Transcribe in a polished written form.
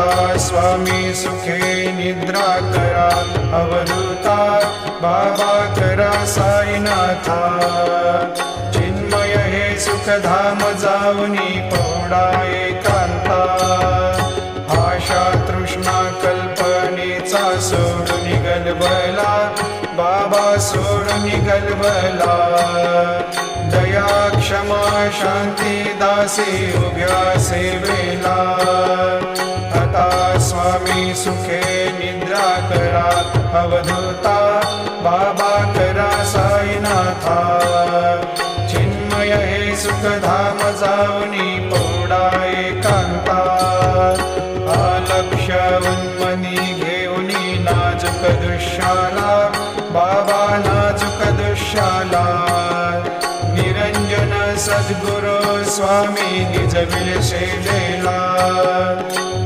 आता स्वामी सुखे निद्रा करा अवधूता बाबा करा साईनाथा चिन्मय हे सुखधाम जाऊनी पौडा एकांता आशा तृष्णा कल्पनेचा सोडून गलबला बाबा सोडून गलबला दया क्षमा शांती दासी उभ्या सेवेला आता स्वामी सुखे निद्रा करा अवधूता बाबा करा साईनाथा चिन्मय हे सुखधाम जाऊनी पौडा एकांता अलक्ष उन्मनी घेऊनी नाजूक दृश्याला बाबा नाजूक दृश्याला निरंजन सद्गुरु स्वामी निज विलसे